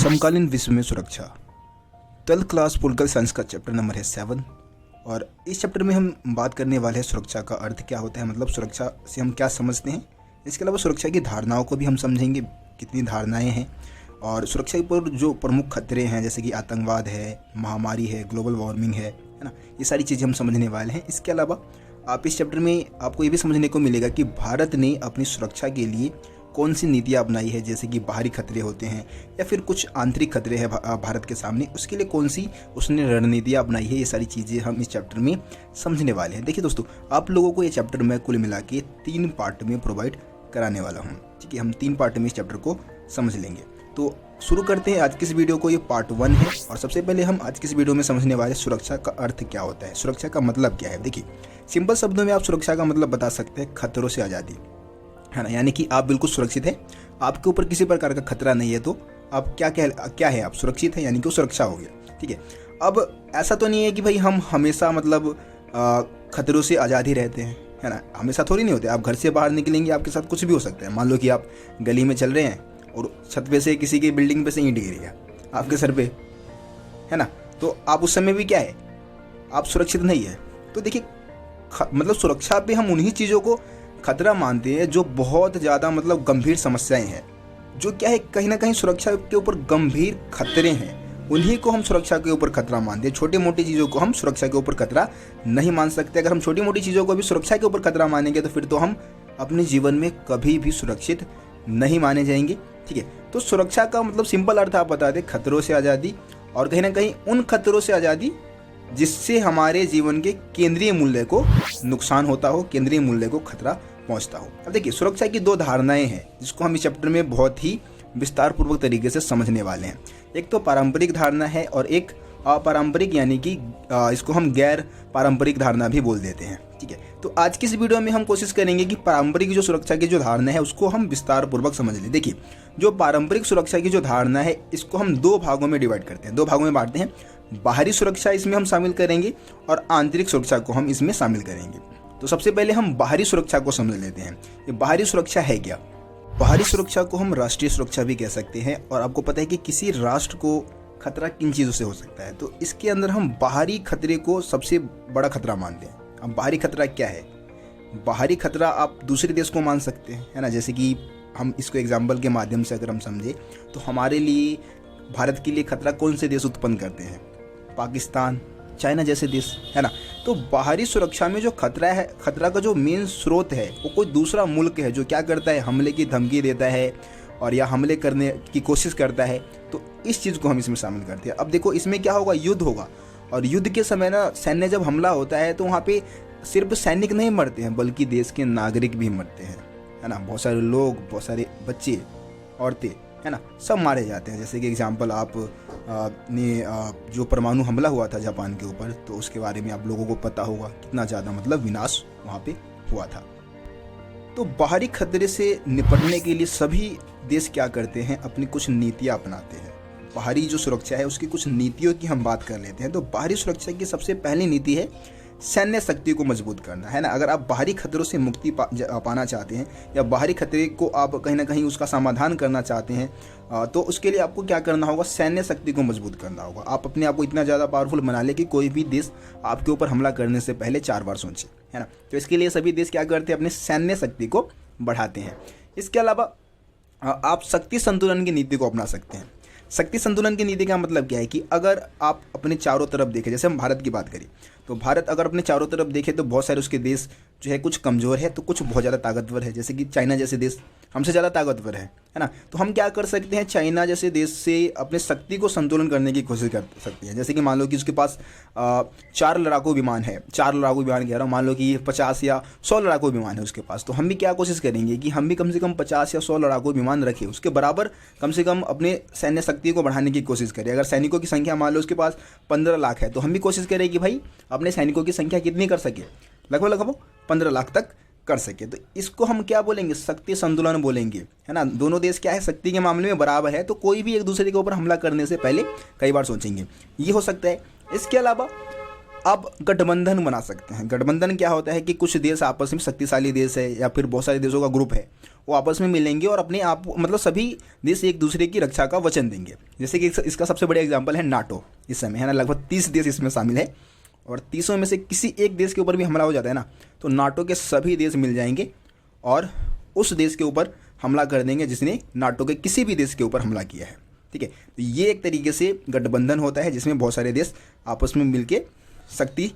समकालीन विश्व में सुरक्षा 12th क्लास पॉलिटिकल साइंस का चैप्टर नंबर है 7। और इस चैप्टर में हम बात करने वाले हैं सुरक्षा का अर्थ क्या होता है, मतलब सुरक्षा से हम क्या समझते हैं। इसके अलावा सुरक्षा की धारणाओं को भी हम समझेंगे, कितनी धारणाएं हैं, और सुरक्षा पर जो प्रमुख खतरे हैं जैसे कि आतंकवाद है, महामारी है, ग्लोबल वार्मिंग है ना, ये सारी चीज़ें हम समझने वाले हैं। इसके अलावा आप इस चैप्टर में आपको ये भी समझने को मिलेगा कि भारत ने अपनी सुरक्षा के लिए कौन सी नीतियाँ अपनाई है, जैसे कि बाहरी खतरे होते हैं या फिर कुछ आंतरिक खतरे हैं भारत के सामने, उसके लिए कौन सी उसने रणनीतियाँ अपनाई है। ये सारी चीज़ें हम इस चैप्टर में समझने वाले हैं। देखिए दोस्तों, आप लोगों को ये चैप्टर मैं कुल मिला के 3 पार्ट में प्रोवाइड कराने वाला हूँ, ठीक है। हम 3 पार्ट में इस चैप्टर को समझ लेंगे। तो शुरू करते हैं आज की इस वीडियो को। ये पार्ट 1 है और सबसे पहले हम आज की इस वीडियो में समझने वाले सुरक्षा का अर्थ क्या होता है, सुरक्षा का मतलब क्या है। देखिए, सिंपल शब्दों में आप सुरक्षा का मतलब बता सकते हैं खतरों से आज़ादी, है ना। यानी कि आप बिल्कुल सुरक्षित है, आपके ऊपर किसी प्रकार का खतरा नहीं है, तो आप क्या है, आप सुरक्षित है, यानी कि वो सुरक्षा हो गया, ठीक है। अब ऐसा तो नहीं है कि भाई हम हमेशा मतलब खतरों से आज़ाद ही रहते हैं, है ना। हमेशा थोड़ी नहीं होते। आप घर से बाहर निकलेंगे, आपके साथ कुछ भी हो सकता है। मान लो कि आप गली में चल रहे हैं और छत पे से किसी की बिल्डिंग पे से ईंट गिर गया आपके सर पे, है ना, तो आप उस समय भी क्या है, आप सुरक्षित नहीं है। तो देखिए, मतलब सुरक्षा पे हम उन्हीं चीज़ों को खतरा मानते हैं जो बहुत ज़्यादा मतलब गंभीर समस्याएं हैं, जो क्या है कहीं ना कहीं सुरक्षा के ऊपर गंभीर खतरे हैं, उन्हीं को हम सुरक्षा के ऊपर खतरा मानते हैं। छोटी मोटी चीज़ों को हम सुरक्षा के ऊपर खतरा नहीं मान सकते। अगर हम छोटी मोटी चीज़ों को भी सुरक्षा के ऊपर खतरा मानेंगे तो फिर तो हम अपने जीवन में कभी भी सुरक्षित नहीं माने जाएंगे, ठीक है। तो सुरक्षा का मतलब सिंपल अर्थ आप बता दें, खतरों से आज़ादी, और कहीं ना कहीं उन खतरों से आज़ादी जिससे हमारे जीवन के केंद्रीय मूल्य को नुकसान होता हो, केंद्रीय मूल्य को खतरा पहुंचता हो। अब देखिए, सुरक्षा की 2 धारणाएं हैं जिसको हम इस चैप्टर में बहुत ही विस्तार पूर्वक तरीके से समझने वाले हैं। एक तो पारंपरिक धारणा है और एक अपारंपरिक, यानी कि इसको हम गैर पारंपरिक धारणा भी बोल देते हैं, ठीक है। तो आज की इस वीडियो में हम कोशिश करेंगे कि पारंपरिक जो सुरक्षा की जो धारणा है उसको हम विस्तार पूर्वक समझ लें। देखिए, जो पारंपरिक सुरक्षा की जो धारणा है इसको हम 2 भागों में डिवाइड करते हैं, 2 भागों में बांटते हैं। बाहरी सुरक्षा इसमें हम शामिल करेंगे और आंतरिक सुरक्षा को हम इसमें शामिल करेंगे। तो सबसे पहले हम बाहरी सुरक्षा को समझ लेते हैं। ये बाहरी सुरक्षा है क्या? बाहरी सुरक्षा को हम राष्ट्रीय सुरक्षा भी कह सकते हैं। और आपको पता है कि किसी राष्ट्र को खतरा किन चीज़ों से हो सकता है, तो इसके अंदर हम बाहरी खतरे को सबसे बड़ा खतरा मानते हैं। अब बाहरी खतरा क्या है? बाहरी खतरा आप दूसरे देश को मान सकते हैं, है ना। जैसे कि हम इसको एग्जाम्पल के माध्यम से अगर हम समझे तो हमारे लिए, भारत के लिए खतरा कौन से देश उत्पन्न करते हैं? पाकिस्तान, चाइना जैसे देश, है ना। तो बाहरी सुरक्षा में जो खतरा है, खतरा का जो मेन स्रोत है वो कोई दूसरा मुल्क है जो क्या करता है, हमले की धमकी देता है और या हमले करने की कोशिश करता है। तो इस चीज़ को हम इसमें शामिल करते हैं। अब देखो, इसमें क्या होगा, युद्ध होगा, और युद्ध के समय ना सैन्य जब हमला होता है तो वहाँ पे सिर्फ सैनिक नहीं मरते हैं बल्कि देश के नागरिक भी मरते हैं, है ना। बहुत सारे लोग, बहुत सारे बच्चे, औरतें, है ना, सब मारे जाते हैं। जैसे कि एग्जाम्पल आप ने जो परमाणु हमला हुआ था जापान के ऊपर, तो उसके बारे में आप लोगों को पता होगा कितना ज़्यादा मतलब विनाश वहाँ पे हुआ था। तो बाहरी खतरे से निपटने के लिए सभी देश क्या करते हैं, अपनी कुछ नीतियाँ अपनाते हैं। बाहरी जो सुरक्षा है उसकी कुछ नीतियों की हम बात कर लेते हैं। तो बाहरी सुरक्षा की सबसे पहली नीति है सैन्य शक्ति को मजबूत करना, है ना। अगर आप बाहरी खतरों से मुक्ति पाना चाहते हैं या बाहरी खतरे को आप कहीं ना कहीं उसका समाधान करना चाहते हैं, तो उसके लिए आपको क्या करना होगा, सैन्य शक्ति को मजबूत करना होगा। आप अपने आप को इतना ज़्यादा पावरफुल बना लें कि कोई भी देश आपके ऊपर हमला करने से पहले 4 बार सोचे, है ना। तो इसके लिए सभी देश क्या करते हैं, अपनी सैन्य शक्ति को बढ़ाते हैं। इसके अलावा आप शक्ति संतुलन की नीति को अपना सकते हैं। शक्ति संतुलन की नीति का मतलब क्या है कि अगर आप अपने चारों तरफ देखें, जैसे हम भारत की बात करें तो भारत अगर अपने चारों तरफ देखे तो बहुत सारे उसके देश जो है कुछ कमज़ोर है तो कुछ बहुत ज़्यादा ताकतवर है। जैसे कि चाइना जैसे देश हमसे ज़्यादा ताकतवर है ना। तो हम क्या कर सकते हैं, चाइना जैसे देश से अपने शक्ति को संतुलन करने की कोशिश कर सकते हैं। जैसे कि मान लो कि उसके पास 4 लड़ाकू विमान है, 4 लड़ाकू विमान कह रहा हूँ, मान लो कि 50 या 100 लड़ाकू विमान है उसके पास, तो हम भी क्या कोशिश करेंगे कि हम भी कम से कम 50 या 100 लड़ाकू विमान रखें, उसके बराबर कम से कम अपने सैन्य शक्ति को बढ़ाने की कोशिश करें। अगर सैनिकों की संख्या मान लो उसके पास 15 लाख है तो हम भी कोशिश करें कि भाई अपने सैनिकों की संख्या कितनी कर सके, लगभग 15 लाख तक कर सके। तो इसको हम क्या बोलेंगे, शक्ति संतुलन बोलेंगे, है ना। दोनों देश क्या है, शक्ति के मामले में बराबर है, तो कोई भी एक दूसरे के ऊपर हमला करने से पहले कई बार सोचेंगे, ये हो सकता है। इसके अलावा आप गठबंधन बना सकते हैं। गठबंधन क्या होता है कि कुछ देश आपस में, शक्तिशाली देश है या फिर बहुत सारे देशों का ग्रुप है, वो आपस में मिलेंगे और अपने आप मतलब सभी देश एक दूसरे की रक्षा का वचन देंगे। जैसे कि इसका सबसे बड़ा एग्जांपल है नाटो इस समय, है ना। लगभग 30 देश इसमें शामिल है और 30 में से किसी एक देश के ऊपर भी हमला हो जाता है ना, तो नाटो के सभी देश मिल जाएंगे और उस देश के ऊपर हमला कर देंगे जिसने नाटो के किसी भी देश के ऊपर हमला किया है। ठीक है, तो ये एक तरीके से गठबंधन होता है जिसमें बहुत सारे देश आपस में मिलके शक्ति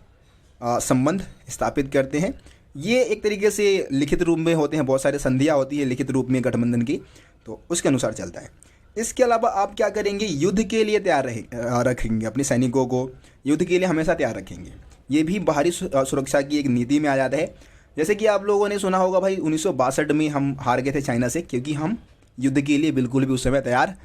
संबंध स्थापित करते हैं। ये एक तरीके से लिखित रूप में होते हैं, बहुत सारे संधियाँ होती है लिखित रूप में गठबंधन की, तो उसके अनुसार चलता है। इसके अलावा आप क्या करेंगे, युद्ध के लिए तैयार रखेंगे अपने सैनिकों को, युद्ध के लिए हमेशा तैयार रखेंगे। ये भी बाहरी सुरक्षा की एक नीति में आ जाता है। जैसे कि आप लोगों ने सुना होगा भाई 1962 में हम हार गए थे चाइना से, क्योंकि हम युद्ध के लिए बिल्कुल भी उस समय तैयार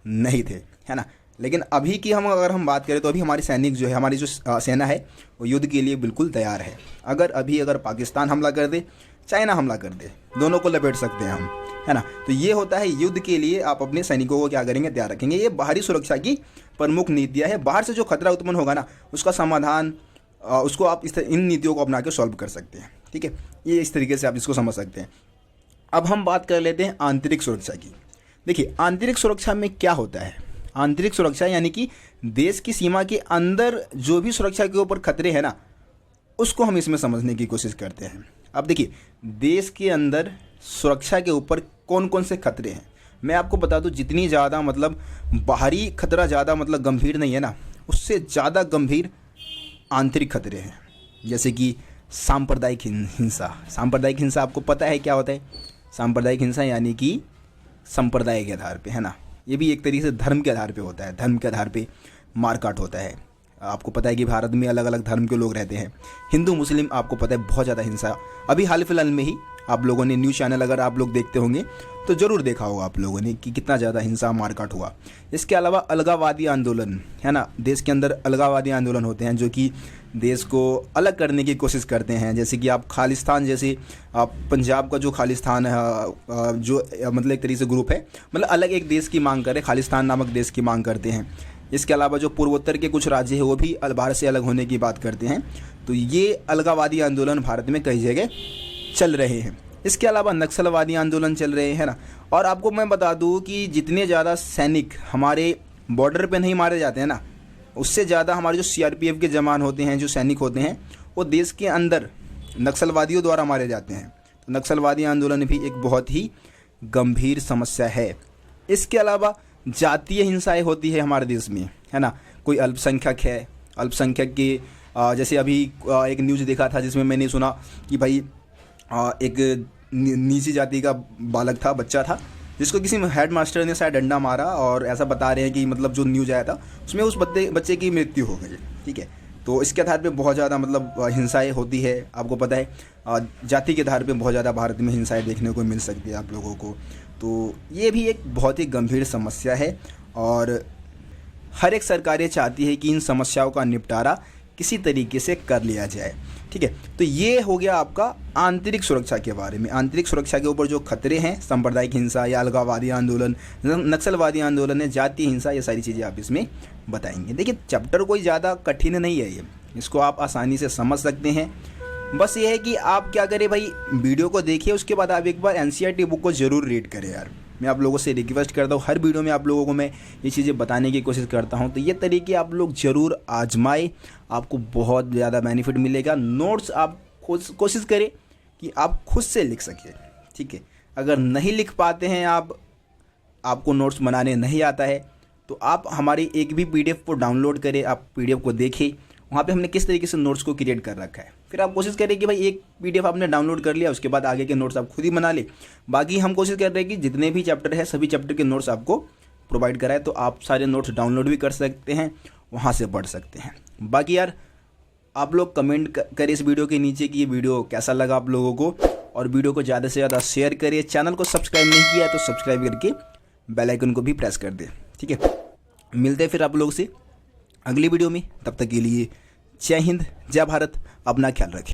नहीं थे, है ना। लेकिन अभी की अगर हम बात करें तो अभी हमारी सैनिक जो है, हमारी जो सेना है वो युद्ध के लिए बिल्कुल तैयार है। अगर पाकिस्तान हमला कर दे, चाइना हमला कर दे, दोनों को लपेट सकते हैं हम, है ना। तो ये होता है युद्ध के लिए आप अपने सैनिकों को क्या करेंगे, तैयार रखेंगे। ये बाहरी सुरक्षा की प्रमुख नीतियाँ है। बाहर से जो खतरा उत्पन्न होगा ना, उसका समाधान उसको आप इन नीतियों को अपना के सॉल्व कर सकते हैं। ठीक है, ये इस तरीके से आप इसको समझ सकते हैं। अब हम बात कर लेते हैं आंतरिक सुरक्षा की। देखिए, आंतरिक सुरक्षा में क्या होता है। आंतरिक सुरक्षा यानी कि देश की सीमा के अंदर जो भी सुरक्षा के ऊपर खतरे हैं ना, उसको हम इसमें समझने की कोशिश करते हैं। अब देखिए, देश के अंदर सुरक्षा के ऊपर कौन कौन से खतरे हैं, मैं आपको बता दूं। जितनी ज़्यादा मतलब बाहरी खतरा ज़्यादा मतलब गंभीर नहीं है ना, उससे ज़्यादा गंभीर आंतरिक खतरे हैं। जैसे कि सांप्रदायिक हिंसा। सांप्रदायिक हिंसा आपको पता है क्या होता है। सांप्रदायिक हिंसा यानी कि संप्रदाय के आधार पे, है ना। ये भी एक तरीके से धर्म के आधार पे होता है। धर्म के आधार पे मारकाट होता है। आपको पता है कि भारत में अलग अलग धर्म के लोग रहते हैं, हिंदू मुस्लिम, आपको पता है बहुत ज़्यादा हिंसा। अभी हाल फिलहाल में ही आप लोगों ने न्यूज़ चैनल अगर आप लोग देखते होंगे तो ज़रूर देखा होगा आप लोगों ने कि कितना ज़्यादा हिंसा मारकाट हुआ। इसके अलावा अलगाववादी आंदोलन, है ना। देश के अंदर अलगाववादी आंदोलन होते हैं जो कि देश को अलग करने की कोशिश करते हैं। जैसे कि आप खालिस्तान, जैसे आप पंजाब का जो खालिस्तान है, जो मतलब एक तरीके से ग्रुप है, मतलब अलग एक देश की मांग करे, खालिस्तान नामक देश की मांग करते हैं। इसके अलावा जो पूर्वोत्तर के कुछ राज्य हैं वो भी भारत से अलग होने की बात करते हैं। तो ये अलगाववादी आंदोलन भारत में कई जगह चल रहे हैं। इसके अलावा नक्सलवादी आंदोलन चल रहे हैं ना। और आपको मैं बता दूं कि जितने ज़्यादा सैनिक हमारे बॉर्डर पे नहीं मारे जाते हैं ना, उससे ज़्यादा हमारे जो सीआरपीएफ के जवान होते हैं, जो सैनिक होते हैं, वो देश के अंदर नक्सलवादियों द्वारा मारे जाते हैं। तो नक्सलवादी आंदोलन भी एक बहुत ही गंभीर समस्या है। इसके अलावा जातीय हिंसाएं होती है हमारे देश में, है ना। कोई अल्पसंख्यक है, अल्पसंख्यक के जैसे अभी एक न्यूज़ देखा था जिसमें मैंने सुना कि भाई एक नीची जाति का बालक था, बच्चा था, जिसको किसी हेड मास्टर ने शायद डंडा मारा, और ऐसा बता रहे हैं कि मतलब जो न्यूज़ आया था उसमें उस बच्चे की मृत्यु हो गई। ठीक है, तो इसके आधार पे बहुत ज़्यादा मतलब हिंसाएं होती है। आपको पता है जाति के आधार पे बहुत ज़्यादा भारत में हिंसाएं देखने को मिल सकती है आप लोगों को। तो ये भी एक बहुत ही गंभीर समस्या है और हर एक सरकारें चाहती है कि इन समस्याओं का निपटारा किसी तरीके से कर लिया जाए। ठीक है, तो ये हो गया आपका आंतरिक सुरक्षा के बारे में। आंतरिक सुरक्षा के ऊपर जो खतरे हैं, सांप्रदायिक हिंसा या अलगाववादी आंदोलन, नक्सलवादी आंदोलन है, जातीय हिंसा, ये सारी चीज़ें आप इसमें बताएंगे। देखिए, चैप्टर कोई ज़्यादा कठिन नहीं है, इसको आप आसानी से समझ सकते हैं। बस ये है कि आप क्या करें भाई, वीडियो को देखिए, उसके बाद आप एक बार एनसीईआरटी बुक को ज़रूर रीड करें यार। मैं आप लोगों से रिक्वेस्ट करता हूँ, हर वीडियो में आप लोगों को मैं ये चीज़ें बताने की कोशिश करता हूँ। तो ये तरीके आप लोग ज़रूर आजमाएं, आपको बहुत ज़्यादा बेनिफिट मिलेगा। नोट्स आप कोशिश करें कि आप खुद से लिख सकें। ठीक है, अगर नहीं लिख पाते हैं आपको नोट्स बनाने नहीं आता है, तो आप हमारी एक भी पीडीएफ को डाउनलोड करें, आप पीडीएफ को देखें, वहाँ पे हमने किस तरीके से नोट्स को क्रिएट कर रखा है। फिर आप कोशिश करें कि भाई एक पीडीएफ आपने डाउनलोड कर लिया, उसके बाद आगे के नोट्स आप खुद ही बना ले। बाकी हम कोशिश कर रहे हैं कि जितने भी चैप्टर है सभी चैप्टर के नोट्स आपको प्रोवाइड कराए, तो आप सारे नोट्स डाउनलोड भी कर सकते हैं, वहाँ से पढ़ सकते हैं। बाकी यार आप लोग कमेंट करें इस वीडियो के नीचे कि ये वीडियो कैसा लगा आप लोगों को, और वीडियो को ज़्यादा से ज़्यादा शेयर करिए। चैनल को सब्सक्राइब नहीं किया है तो सब्सक्राइब करके बेल आइकन को भी प्रेस कर दें। ठीक है, मिलते हैं फिर आप लोगों से अगली वीडियो में। तब तक के लिए जय हिंद, जय भारत, अपना ख्याल रखें।